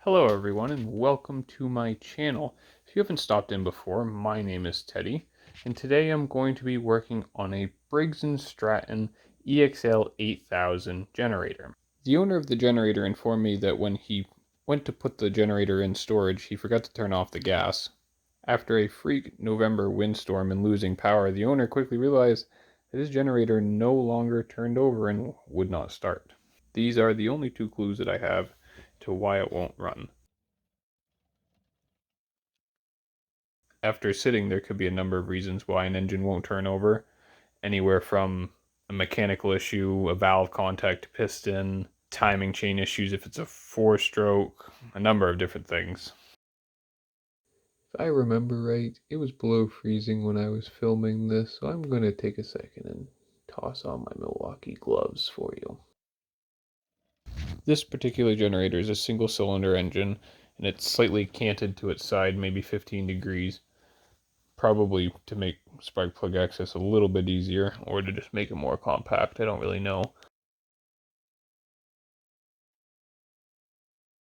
Hello everyone and welcome to my channel. If you haven't stopped in before, my name is Teddy, and today I'm going to be working on a Briggs & Stratton EXL 8000 generator. The owner of the generator informed me that when he went to put the generator in storage, he forgot to turn off the gas. After a freak November windstorm and losing power, the owner quickly realized that his generator no longer turned over and would not start. These are the only two clues that I have to why it won't run. After sitting, there could be a number of reasons why an engine won't turn over, anywhere from a mechanical issue, a valve contact piston, timing chain issues if it's a four-stroke, a number of different things. If I remember right, it was below freezing when I was filming this, so I'm going to take a second and toss on my Milwaukee gloves for you. This particular generator is a single-cylinder engine, and it's slightly canted to its side, maybe 15 degrees, probably to make spark plug access a little bit easier, or to just make it more compact. I don't really know.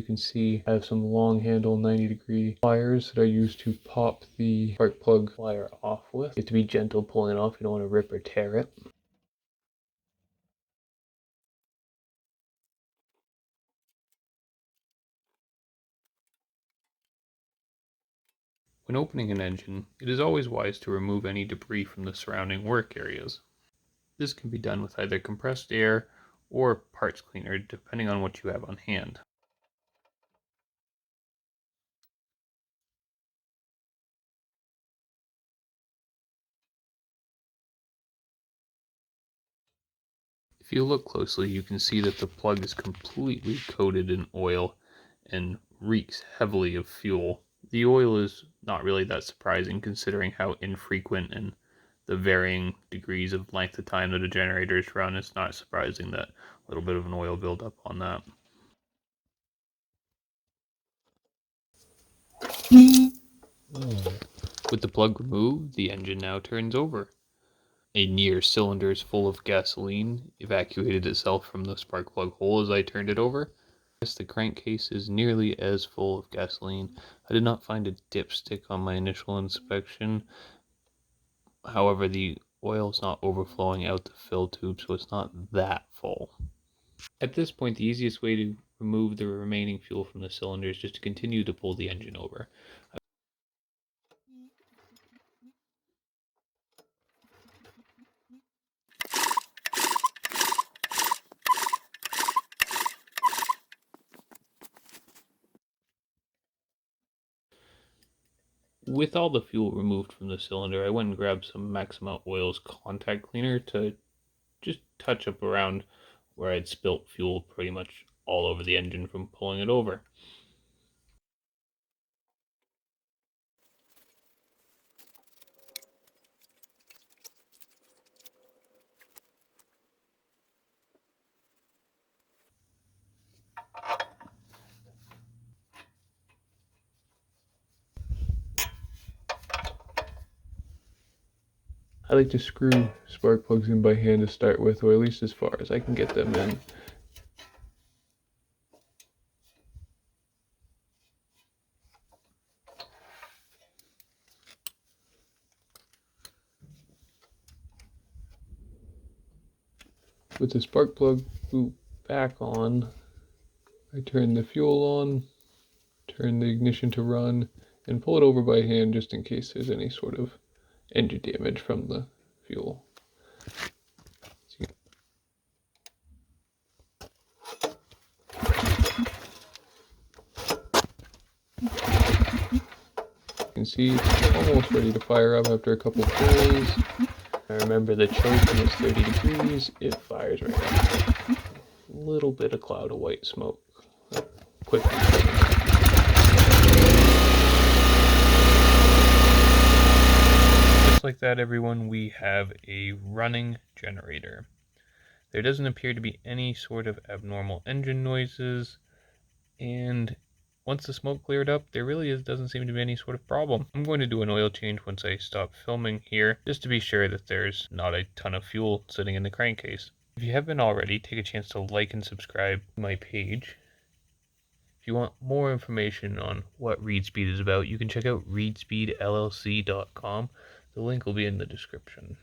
You can see I have some long handle 90-degree pliers that I use to pop the spark plug wire off with. You have to be gentle pulling it off, you don't want to rip or tear it. When opening an engine, it is always wise to remove any debris from the surrounding work areas. This can be done with either compressed air or parts cleaner, depending on what you have on hand. If you look closely, you can see that the plug is completely coated in oil and reeks heavily of fuel. The oil is not really that surprising considering how infrequent and the varying degrees of length of time that a generator is run. It's not surprising that a little bit of an oil buildup on that. With the plug removed, the engine now turns over. A near cylinder is full of gasoline evacuated itself from the spark plug hole as I turned it over. Yes, the crankcase is nearly as full of gasoline. I did not find a dipstick on my initial inspection. However, the oil is not overflowing out the fill tube, so it's not that full. At this point, the easiest way to remove the remaining fuel from the cylinder is just to continue to pull the engine over. With all the fuel removed from the cylinder, I went and grabbed some Maxima Oil's contact cleaner to just touch up around where I'd spilt fuel pretty much all over the engine from pulling it over. I like to screw spark plugs in by hand to start with, or at least as far as I can get them in. With the spark plug boot back on, I turn the fuel on, turn the ignition to run, and pull it over by hand just in case there's any sort of engine damage from the fuel. You can see it's almost ready to fire up after a couple pulls. I remember the choke when it's 30 degrees, it fires right up. A little bit of cloud of white smoke. Quickly. Just like that, everyone, we have a running generator. There doesn't appear to be any sort of abnormal engine noises, and once the smoke cleared up, there really doesn't seem to be any sort of problem. I'm going to do an oil change once I stop filming here, just to be sure that there's not a ton of fuel sitting in the crankcase. If you haven't already, take a chance to like and subscribe to my page. If you want more information on what ReadSpeed is about, you can check out readspeedllc.com. The link will be in the description.